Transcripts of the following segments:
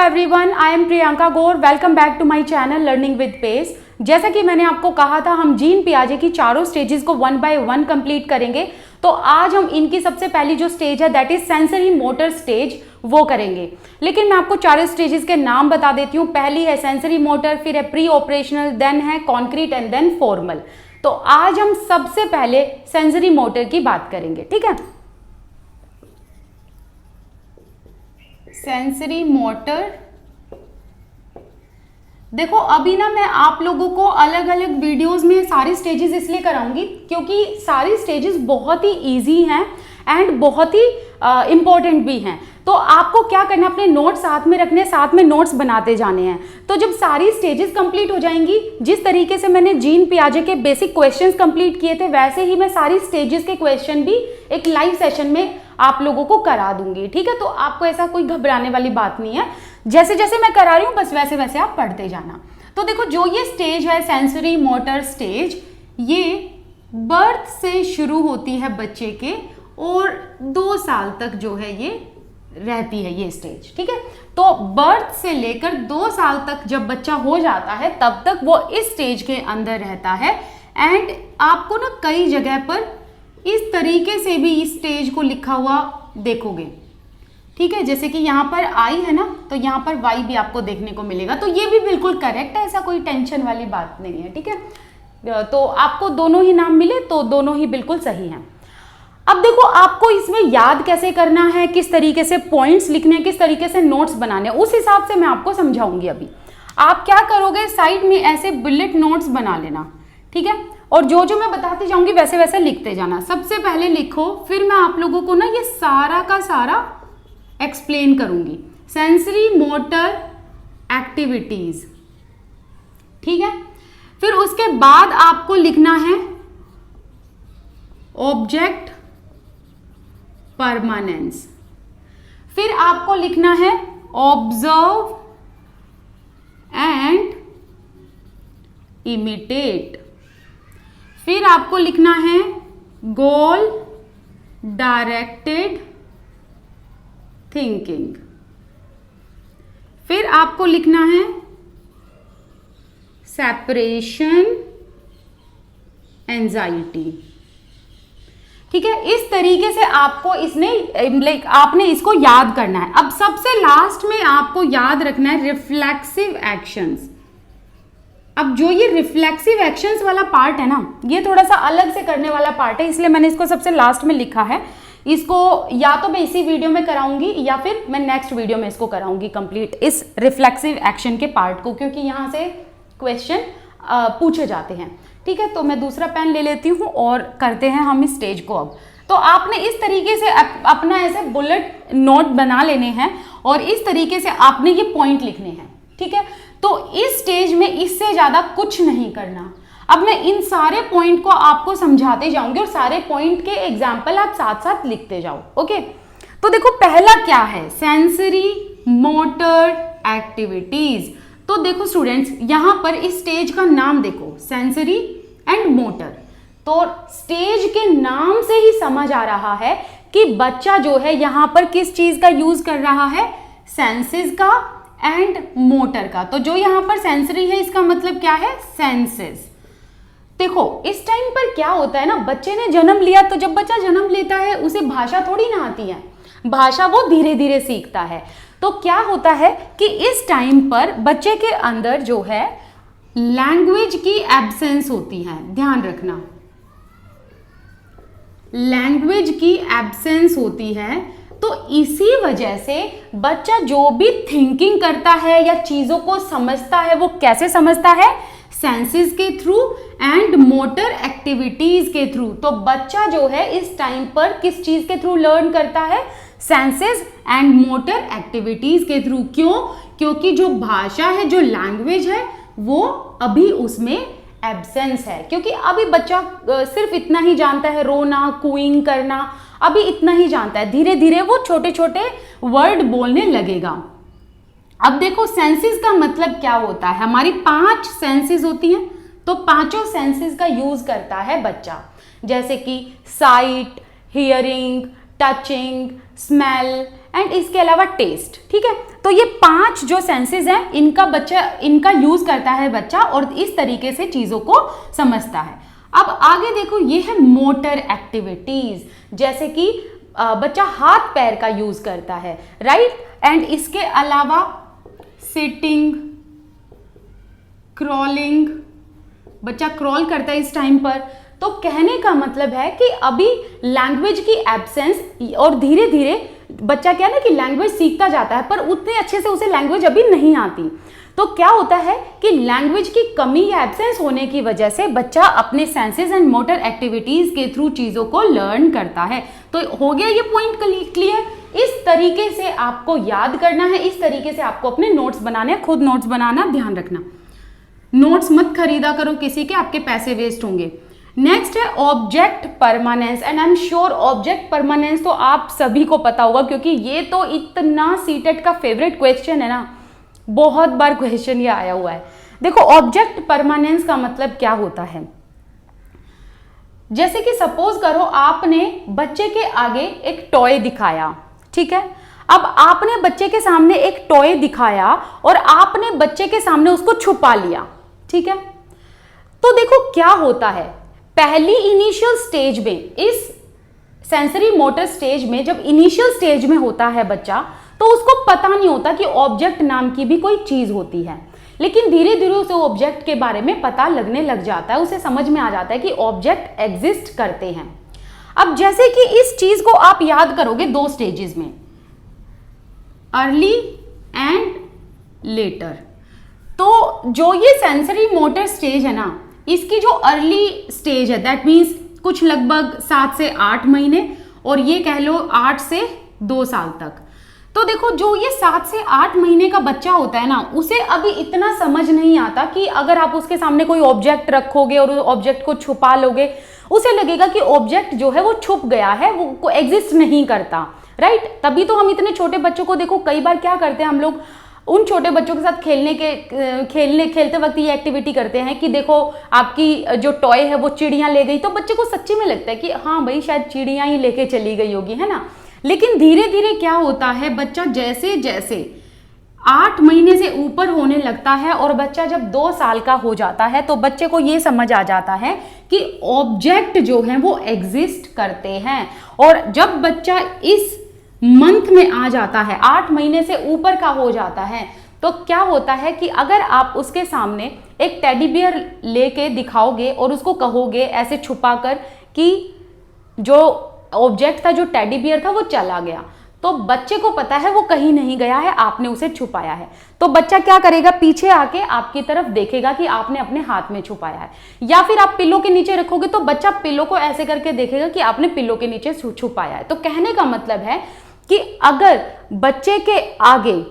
Everyone, I am Priyanka Gaur. Welcome back to my channel learning with pace. जैसा कि मैंने आपको कहा था, हम जीन पियाजे की चारों स्टेजेस को वन बाय वन कंप्लीट करेंगे। तो आज हम इनकी सबसे पहली जो स्टेज है that is sensory motor stage, वो करेंगे। लेकिन मैं आपको चारों स्टेजेस के नाम बता देती हूँ। पहली है सेंसरी मोटर, फिर है प्री ऑपरेशनल, देन है कॉन्क्रीट एंड देन फॉर्मल। तो आज हम सबसे पहले सेंसरी मोटर की बात करेंगे, ठीक है। सेंसरी मोटर, देखो अभी ना मैं आप लोगों को अलग अलग वीडियोस में सारी स्टेजेस इसलिए कराऊंगी क्योंकि सारी स्टेजेस बहुत ही इजी हैं एंड बहुत ही इंपॉर्टेंट भी हैं। तो आपको क्या करना है, अपने नोट्स साथ में रखने, साथ में नोट्स बनाते जाने हैं। तो जब सारी स्टेजेस कंप्लीट हो जाएंगी, जिस तरीके से मैंने जीन पियाजे के बेसिक क्वेश्चंस कंप्लीट किए थे, वैसे ही मैं सारी स्टेजेस के क्वेश्चन भी एक लाइव सेशन में आप लोगों को करा दूंगी, ठीक है। तो आपको ऐसा कोई घबराने वाली बात नहीं है। जैसे जैसे मैं करा रही हूँ बस वैसे वैसे आप पढ़ते जाना। तो देखो, जो ये स्टेज है सेंसरी मोटर स्टेज, ये बर्थ से शुरू होती है बच्चे के और 2 साल तक जो है ये रहती है ये स्टेज, ठीक है। तो बर्थ से लेकर 2 साल तक जब बच्चा हो जाता है तब तक वो इस स्टेज के अंदर रहता है। एंड आपको ना कई जगह पर इस तरीके से भी इस स्टेज को लिखा हुआ देखोगे, ठीक है। जैसे कि यहाँ पर आई है ना, तो यहाँ पर वाई भी आपको देखने को मिलेगा। तो ये भी बिल्कुल करेक्ट है, ऐसा कोई टेंशन वाली बात नहीं है, ठीक है। तो आपको दोनों ही नाम मिले तो दोनों ही बिल्कुल सही हैं। अब देखो, आपको इसमें याद कैसे करना है, किस तरीके से पॉइंट्स लिखने हैं, किस तरीके से नोट्स बनाने हैं, उस हिसाब से मैं आपको समझाऊंगी। अभी आप क्या करोगे, साइड में ऐसे बुलेट नोट्स बना लेना, ठीक है। और जो जो मैं बताती जाऊंगी वैसे वैसे लिखते जाना। सबसे पहले लिखो, फिर मैं आप लोगों को ना ये सारा का सारा एक्सप्लेन करूंगी। सेंसरी मोटर एक्टिविटीज, ठीक है। फिर उसके बाद आपको लिखना है ऑब्जेक्ट परमानेंस। फिर आपको लिखना है ऑब्जर्व एंड इमिटेट। फिर आपको लिखना है गोल डायरेक्टेड थिंकिंग। फिर आपको लिखना है सेपरेशन एंजाइटी, ठीक है। इस तरीके से आपको आपने इसको याद करना है। अब सबसे लास्ट में आपको याद रखना है रिफ्लेक्सिव एक्शंस। अब जो ये रिफ्लेक्सिव एक्शंस वाला पार्ट है ना, ये थोड़ा सा अलग से करने वाला पार्ट है, इसलिए मैंने इसको सबसे लास्ट में लिखा है। इसको या तो मैं इसी वीडियो में कराऊंगी या फिर मैं नेक्स्ट वीडियो में इसको कराऊंगी कंप्लीट, इस रिफ्लेक्सिव एक्शन के पार्ट को, क्योंकि यहां से क्वेश्चन पूछे जाते हैं, ठीक है। तो मैं दूसरा पेन ले लेती हूँ और करते हैं हम इस स्टेज को। अब तो आपने इस तरीके से अपना ऐसे बुलेट नोट बना लेने हैं और इस तरीके से आपने ये पॉइंट लिखने हैं, ठीक है। तो इस स्टेज में इससे ज्यादा कुछ नहीं करना। अब मैं इन सारे पॉइंट को आपको समझाते जाऊंगी और सारे पॉइंट के एग्जाम्पल आप साथ साथ लिखते जाओ, ओके। तो देखो, पहला क्या है, सेंसरी मोटर एक्टिविटीज। तो देखो स्टूडेंट्स, यहां पर इस स्टेज का नाम देखो, सेंसरी एंड मोटर। तो स्टेज के नाम से ही समझ आ रहा है कि बच्चा जो है यहां पर किस चीज का यूज कर रहा है, सेंसेस का एंड मोटर का। तो जो यहां पर सेंसरी है, इसका मतलब क्या है, सेंसेस। देखो, इस टाइम पर क्या होता है ना, बच्चे ने जन्म लिया, तो जब बच्चा जन्म लेता है उसे भाषा थोड़ी ना आती है, भाषा वो धीरे धीरे सीखता है। तो क्या होता है कि इस टाइम पर बच्चे के अंदर जो है लैंग्वेज की एब्सेंस होती है, ध्यान रखना, लैंग्वेज की एब्सेंस होती है। तो इसी वजह से बच्चा जो भी थिंकिंग करता है या चीजों को समझता है, वो कैसे समझता है, सेंसेस के थ्रू एंड मोटर एक्टिविटीज के थ्रू। तो बच्चा जो है इस टाइम पर किस चीज के थ्रू लर्न करता है, सेंसेस एंड मोटर एक्टिविटीज के थ्रू। क्यों? क्योंकि जो भाषा है, जो लैंग्वेज है, वो अभी उसमें एब्सेंस है। क्योंकि अभी बच्चा सिर्फ इतना ही जानता है, रोना, कूइंग करना, अभी इतना ही जानता है। धीरे धीरे वो छोटे छोटे वर्ड बोलने लगेगा। अब देखो, सेंसेस का मतलब क्या होता है, हमारी 5 सेंसेस होती हैं, तो पांचों सेंसेस का यूज करता है बच्चा, जैसे कि site, hearing, touching, smell and इसके अलावा टेस्ट, ठीक है। तो ये 5 5 जो सेंसेस हैं इनका यूज करता है बच्चा और इस तरीके से चीजों को समझता है। अब आगे देखो, ये है मोटर एक्टिविटीज, जैसे कि बच्चा हाथ पैर का यूज करता है, राइट। एंड इसके अलावा सिटिंग, क्रॉलिंग, बच्चा क्रॉल करता है इस टाइम पर। तो कहने का मतलब है कि अभी लैंग्वेज की एब्सेंस, और धीरे धीरे बच्चा क्या है ना कि लैंग्वेज सीखता जाता है पर उतने अच्छे से उसे लैंग्वेज अभी नहीं आती। तो क्या होता है कि लैंग्वेज की कमी या एब्सेंस होने की वजह से बच्चा अपने सेंसेस एंड मोटर एक्टिविटीज के थ्रू चीजों को लर्न करता है। तो हो गया ये पॉइंट क्लियर। इस तरीके से आपको याद करना है, इस तरीके से आपको अपने नोट्स बनाने हैं, खुद नोट्स बनाना, ध्यान रखना। नोट्स मत खरीदा करो किसी के, आपके पैसे वेस्ट होंगे। नेक्स्ट है object permanence, and I am sure object permanence तो आप सभी को पता होगा, क्योंकि ये तो इतना सीटेट का फेवरेट क्वेश्चन है ना, बहुत बार क्वेश्चन ये आया हुआ है। देखो ऑब्जेक्ट परमानेंस का मतलब क्या होता है, जैसे कि सपोज करो आपने बच्चे के आगे एक टॉय दिखाया, ठीक है। अब आपने बच्चे के सामने एक टॉय दिखाया और आपने बच्चे के सामने उसको छुपा लिया, ठीक है। तो देखो क्या होता है, पहली इनिशियल स्टेज में, इस सेंसरी मोटर स्टेज में, जब इनिशियल स्टेज में होता है बच्चा, तो उसको पता नहीं होता कि ऑब्जेक्ट नाम की भी कोई चीज होती है। लेकिन धीरे धीरे उसे ऑब्जेक्ट के बारे में पता लगने लग जाता है, उसे समझ में आ जाता है कि ऑब्जेक्ट एग्जिस्ट करते हैं। अब जैसे कि इस चीज को आप याद करोगे 2 स्टेजेस में, अर्ली एंड लेटर। तो जो ये सेंसरी मोटर स्टेज है ना, इसकी जो अर्ली स्टेज है दैट मीन्स कुछ लगभग 7 से 8 महीने, और ये कह लो 8 से 2 साल तक। तो देखो जो ये 7 से 8 महीने का बच्चा होता है ना, उसे अभी इतना समझ नहीं आता कि अगर आप उसके सामने कोई ऑब्जेक्ट रखोगे और उस ऑब्जेक्ट को छुपा लोगे, उसे लगेगा कि ऑब्जेक्ट जो है वो छुप गया है, वो एग्जिस्ट नहीं करता, राइट। तभी तो हम इतने छोटे बच्चों को देखो कई बार क्या करते हैं हम लोग, उन छोटे बच्चों के साथ खेलते वक्त ये एक्टिविटी करते हैं कि देखो आपकी जो टॉय है वो चिड़ियां ले गई, तो बच्चे को सच्ची में लगता है कि हाँ भाई शायद चिड़ियां ही लेके चली गई होगी, है ना। लेकिन धीरे धीरे क्या होता है, बच्चा जैसे जैसे 8 महीने से ऊपर होने लगता है और बच्चा जब 2 साल का हो जाता है, तो बच्चे को ये समझ आ जाता है कि ऑब्जेक्ट जो है वो एग्जिस्ट करते हैं। और जब बच्चा इस मंथ में आ जाता है, 8 महीने से ऊपर का हो जाता है, तो क्या होता है कि अगर आप उसके सामने एक टेडी बियर लेके दिखाओगे और उसको कहोगे ऐसे छुपाकर कि जो ऑब्जेक्ट था, जो टेडी बियर था, वो चला गया, तो बच्चे को पता है वो कहीं नहीं गया है, आपने उसे छुपाया है। तो बच्चा क्या करेगा, पीछे आके आपकी तरफ देखेगा कि आपने अपने हाथ में छुपाया है। या फिर आप पिल्लो के नीचे रखोगे तो बच्चा पिल्लो को ऐसे करके देखेगा कि आपने पिल्लो के नीचे छुपाया है। तो कहने का मतलब है कि अगर बच्चे के आगे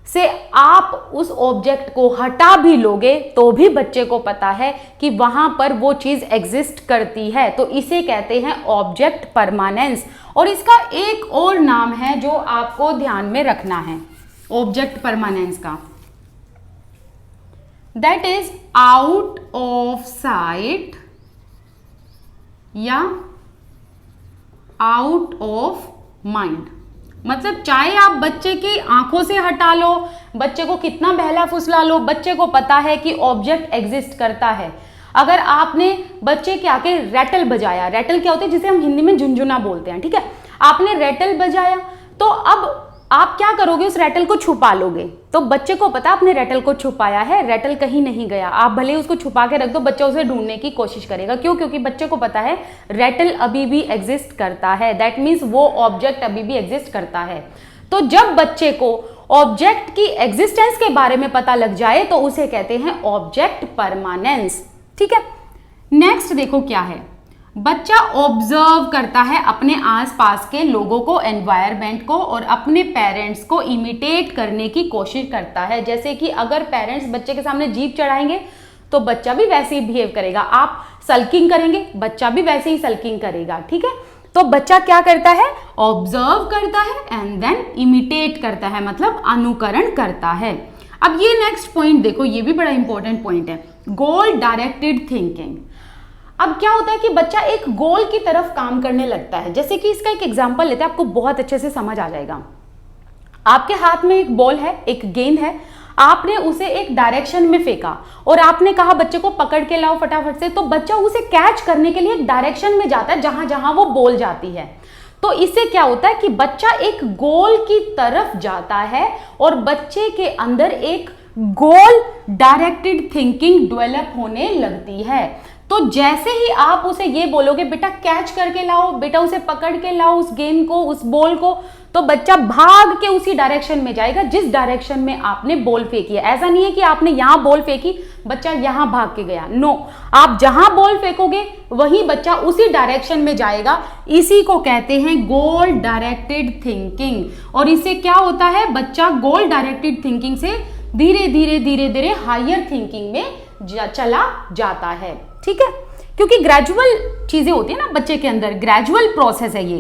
से आप उस ऑब्जेक्ट को हटा भी लोगे तो भी बच्चे को पता है कि वहां पर वो चीज एग्जिस्ट करती है। तो इसे कहते हैं ऑब्जेक्ट परमानेंस। और इसका एक और नाम है जो आपको ध्यान में रखना है ऑब्जेक्ट परमानेंस का, that is out of site या आउट ऑफ माइंड। मतलब चाहे आप बच्चे की आंखों से हटा लो, बच्चे को कितना बहला फुसला लो, बच्चे को पता है कि ऑब्जेक्ट एग्जिस्ट करता है। अगर आपने बच्चे के आके रैटल बजाया, रैटल क्या होता है जिसे हम हिंदी में झुनझुना बोलते हैं, ठीक है, आपने रैटल बजाया, तो अब आप क्या करोगे, उस रैटल को छुपा लोगे। तो बच्चे को पता आपने रैटल को छुपाया है, रैटल कहीं नहीं गया। आप भले उसको छुपा के रख दो, बच्चा उसे ढूंढने की कोशिश करेगा। क्यों? क्योंकि बच्चे को पता है रैटल अभी भी एग्जिस्ट करता है, दैट मीन्स वो ऑब्जेक्ट अभी भी एग्जिस्ट करता है। तो जब बच्चे को ऑब्जेक्ट की एग्जिस्टेंस के बारे में पता लग जाए तो उसे कहते हैं ऑब्जेक्ट परमानेंस, ठीक है। नेक्स्ट देखो क्या है, बच्चा ऑब्जर्व करता है अपने आसपास के लोगों को, एनवायरनमेंट को, और अपने पेरेंट्स को इमिटेट करने की कोशिश करता है। जैसे कि अगर पेरेंट्स बच्चे के सामने जीप चढ़ाएंगे तो बच्चा भी वैसे ही बिहेव करेगा। आप सल्किंग करेंगे, बच्चा भी वैसे ही सल्किंग करेगा, ठीक है। तो बच्चा क्या करता है, ऑब्जर्व करता है एंड देन इमिटेट करता है, मतलब अनुकरण करता है। अब ये नेक्स्ट पॉइंट देखो, ये भी बड़ा इंपॉर्टेंट पॉइंट है, गोल डायरेक्टेड थिंकिंग। अब क्या होता है कि बच्चा एक गोल की तरफ काम करने लगता है। जैसे कि इसका एक एग्जांपल लेते हैं, आपको बहुत अच्छे से समझ आ जाएगा। आपके हाथ में एक बॉल है, एक गेंद है, आपने उसे एक डायरेक्शन में फेंका और आपने कहा बच्चे को पकड़ के लाओ फटाफट से, तो बच्चा उसे कैच करने के लिए एक डायरेक्शन में जाता है जहां जहां वो बॉल जाती है। तो इससे क्या होता है कि बच्चा एक गोल की तरफ जाता है और बच्चे के अंदर एक गोल डायरेक्टेड थिंकिंग डेवलप होने लगती है। तो जैसे ही आप उसे ये बोलोगे बेटा कैच करके लाओ, बेटा उसे पकड़ के लाओ उस गेंद को, उस बॉल को, तो बच्चा भाग के उसी डायरेक्शन में जाएगा जिस डायरेक्शन में आपने बॉल फेंकी है। ऐसा नहीं है कि आपने यहां बॉल फेंकी, बच्चा यहां भाग के गया, नो, आप जहां बॉल फेंकोगे वहीं बच्चा उसी डायरेक्शन में जाएगा। इसी को कहते हैं गोल डायरेक्टेड थिंकिंग। और इससे क्या होता है, बच्चा गोल डायरेक्टेड थिंकिंग से धीरे धीरे धीरे धीरे हायर थिंकिंग में चला जाता है। ठीक है, क्योंकि ग्रेजुअल चीजें होती है ना बच्चे के अंदर, ग्रेजुअल प्रोसेस है ये।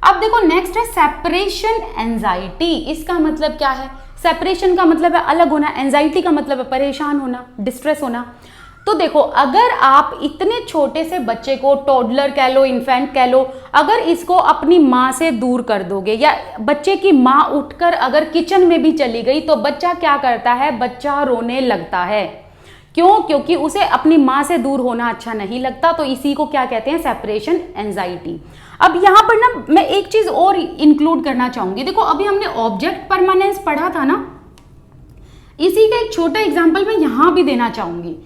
अब देखो नेक्स्ट है सेपरेशन एंजाइटी। इसका मतलब क्या है, सेपरेशन का मतलब है अलग होना, एंजाइटी का मतलब है परेशान होना, डिस्ट्रेस होना। तो देखो अगर आप इतने छोटे से बच्चे को, टोडलर कह लो, इन्फेंट कह लो, अगर इसको अपनी माँ से दूर कर दोगे या बच्चे की माँ उठकर अगर किचन में भी चली गई तो बच्चा क्या करता है, बच्चा रोने लगता है। क्यों? क्योंकि उसे अपनी माँ से दूर होना अच्छा नहीं लगता। तो इसी को क्या कहते हैं, सेपरेशन एंजाइटी। अब यहाँ पर ना मैं एक चीज और इंक्लूड करना चाहूंगी। देखो अभी हमने ऑब्जेक्ट परमानेंस पढ़ा था ना, इसी का एक छोटा एग्जांपल मैं यहाँ भी देना चाहूंगी।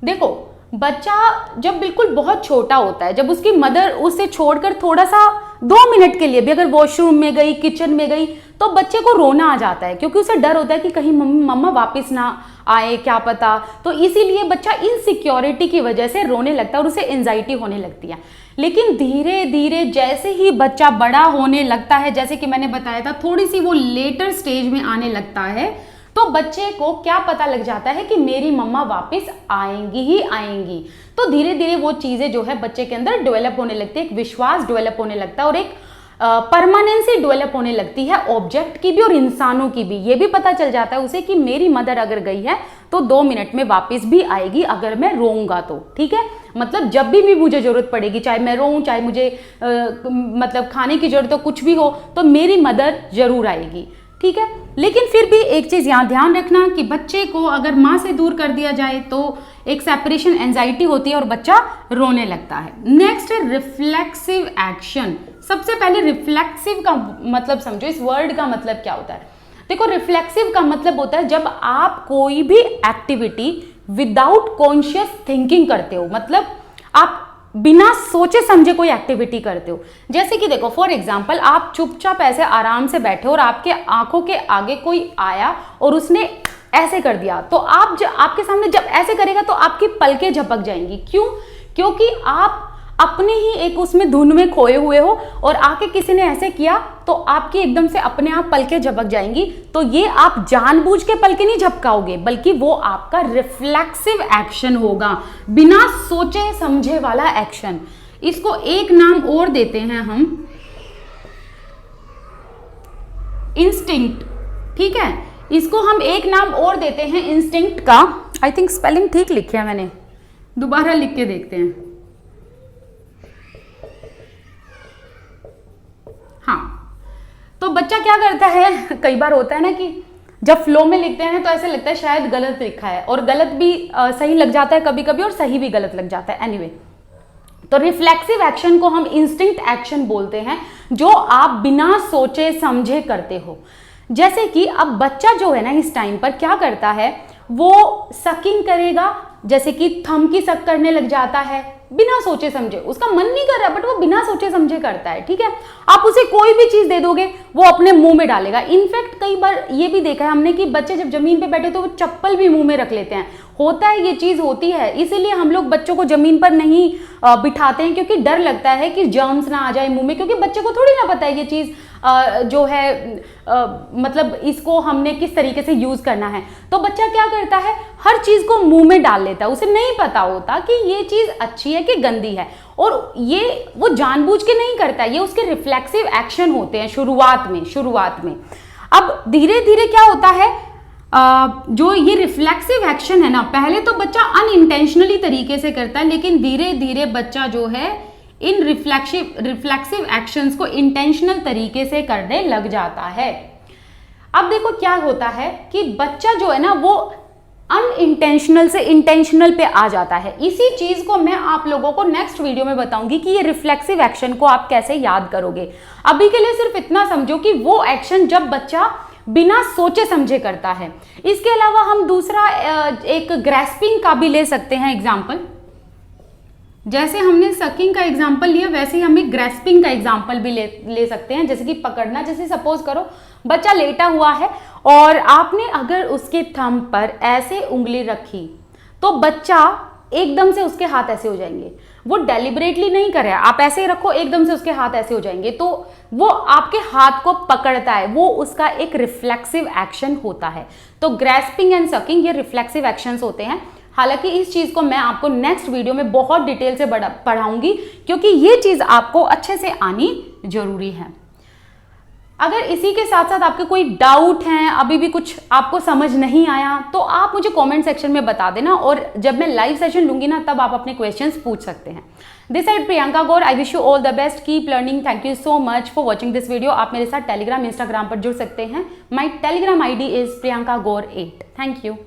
देखो बच्चा जब बिल्कुल बहुत छोटा होता है, जब उसकी मदर उसे छोड़कर थोड़ा सा 2 मिनट के लिए भी अगर वॉशरूम में गई, किचन में गई, तो बच्चे को रोना आ जाता है क्योंकि उसे डर होता है कि कहीं मम्मा वापस ना आए, क्या पता। तो इसीलिए बच्चा इनसिक्योरिटी की वजह से रोने लगता है और उसे एंजाइटी होने लगती है। लेकिन धीरे धीरे जैसे ही बच्चा बड़ा होने लगता है, जैसे कि मैंने बताया था, थोड़ी सी वो लेटर स्टेज में आने लगता है, तो बच्चे को क्या पता लग जाता है कि मेरी मम्मा वापस आएंगी ही आएंगी। तो धीरे धीरे वो चीजें जो है बच्चे के अंदर डेवलप होने लगती है, एक विश्वास डेवलप होने लगता है और एक परमानेंसी डेवलप होने लगती है ऑब्जेक्ट की भी और इंसानों की भी। ये भी पता चल जाता है उसे कि मेरी मदर अगर गई है तो 2 मिनट में वापस भी आएगी अगर मैं रोऊंगा तो। ठीक है, मतलब जब भी मुझे जरूरत पड़ेगी, चाहे मैं रोऊं, चाहे मुझे मतलब खाने की जरूरत हो, कुछ भी हो, तो मेरी मदर जरूर आएगी। ठीक है, लेकिन फिर भी एक चीज यहाँ ध्यान रखना कि बच्चे को अगर माँ से दूर कर दिया जाए तो एक सेपरेशन एंजाइटी होती है और बच्चा रोने लगता है। नेक्स्ट है रिफ्लेक्सिव एक्शन। सबसे पहले रिफ्लेक्सिव का मतलब समझो, इस वर्ड का मतलब क्या होता है। देखो रिफ्लेक्सिव का मतलब होता है जब आप कोई भी एक्टिविटी विदाउट कॉन्शियस थिंकिंग करते हो, मतलब आप बिना सोचे समझे कोई एक्टिविटी करते हो। जैसे कि देखो फॉर एग्जांपल आप चुपचाप ऐसे आराम से बैठे हो और आपके आंखों के आगे कोई आया और उसने ऐसे कर दिया, तो आप आपके सामने जब ऐसे करेगा तो आपकी पलकें झपक जाएंगी। क्यों? क्योंकि आप अपने ही एक उसमें धुन में खोए हुए हो और आके किसी ने ऐसे किया तो आपकी एकदम से अपने आप पलकें झपक जाएंगी। तो ये आप जानबूझ के पलकें नहीं झपकाओगे, बल्कि वो आपका रिफ्लेक्सिव एक्शन होगा, बिना सोचे समझे वाला एक्शन। इसको एक नाम और देते हैं हम, इंस्टिंक्ट। ठीक है, इसको हम एक नाम और देते हैं इंस्टिंक्ट का। आई थिंक स्पेलिंग ठीक लिखी है मैंने, दोबारा लिख के देखते हैं। हाँ, तो बच्चा क्या करता है, कई बार होता है ना कि जब फ्लो में लिखते हैं तो ऐसे लगता है शायद गलत लिखा है, और गलत भी सही लग जाता है कभी कभी और सही भी गलत लग जाता है। एनीवे, तो रिफ्लेक्सिव एक्शन को हम इंस्टिंक्ट एक्शन बोलते हैं, जो आप बिना सोचे समझे करते हो। जैसे कि अब बच्चा जो है ना इस टाइम पर क्या करता है, वो सकिंग करेगा, जैसे कि थंब की सक करने लग जाता है बिना सोचे समझे। उसका मन नहीं कर रहा बट वो बिना सोचे समझे करता है। ठीक है, आप उसे कोई भी चीज दे दोगे वो अपने मुंह में डालेगा। इनफैक्ट कई बार ये भी देखा है हमने कि बच्चे जब जमीन पे बैठे तो वो चप्पल भी मुंह में रख लेते हैं। होता है, ये चीज होती है, इसीलिए हम लोग बच्चों को जमीन पर नहीं बिठाते हैं, क्योंकि डर लगता है कि जर्म्स ना आ जाए मुंह में, क्योंकि बच्चे को थोड़ी ना पता है ये चीज जो है मतलब इसको हमने किस तरीके से यूज करना है। तो बच्चा क्या करता है, हर चीज को मुंह में डाल लेता है, उसे नहीं पता होता कि ये चीज अच्छी है कि गंदी है, और ये वो जानबूझ के नहीं करता, ये उसके रिफ्लेक्सिव एक्शन होते हैं शुरुआत में। अब धीरे धीरे क्या होता है, जो ये रिफ्लेक्सिव एक्शन है ना, पहले तो बच्चा अनइंटेंशनली तरीके से करता है, लेकिन धीरे धीरे बच्चा जो है इन रिफ्लेक्सिव एक्शंस को इंटेंशनल तरीके से करने लग जाता है। अब देखो क्या होता है कि बच्चा जो है ना वो अनइंटेंशनल से इंटेंशनल पे आ जाता है। इसी चीज को मैं आप लोगों को नेक्स्ट वीडियो में बताऊंगी कि ये रिफ्लेक्सिव एक्शन को आप कैसे याद करोगे। अभी के लिए सिर्फ इतना समझो कि वो एक्शन जब बच्चा बिना सोचे समझे करता है। इसके अलावा हम दूसरा एक ग्रैस्पिंग का भी ले सकते हैं एग्जाम्पल। जैसे हमने सकिंग का एग्जाम्पल लिया वैसे ही हम एक ग्रैस्पिंग का एग्जाम्पल भी ले सकते हैं, जैसे कि पकड़ना। जैसे सपोज करो बच्चा लेटा हुआ है और आपने अगर उसके थंब पर ऐसे उंगली रखी तो बच्चा एकदम से उसके हाथ ऐसे हो जाएंगे। वो डेलिबरेटली नहीं कर रहा है, आप ऐसे ही रखो एकदम से उसके हाथ ऐसे हो जाएंगे, तो वो आपके हाथ को पकड़ता है, वो उसका एक रिफ्लेक्सिव एक्शन होता है। तो ग्रैस्पिंग एंड सकिंग ये रिफ्लेक्सिव एक्शंस होते हैं। हालांकि इस चीज को मैं आपको नेक्स्ट वीडियो में बहुत डिटेल से पढ़ाऊंगी, क्योंकि ये चीज आपको अच्छे से आनी जरूरी है। अगर इसी के साथ साथ आपके कोई डाउट हैं, अभी भी कुछ आपको समझ नहीं आया, तो आप मुझे कमेंट सेक्शन में बता देना, और जब मैं लाइव सेशन लूंगी ना तब आप अपने क्वेश्चंस पूछ सकते हैं। This side Priyanka Gaur, I wish you all the best, keep learning, thank you so much for watching this video. आप मेरे साथ टेलीग्राम इंस्टाग्राम पर जुड़ सकते हैं। माई Telegram ID is priyankagore8। Thank you.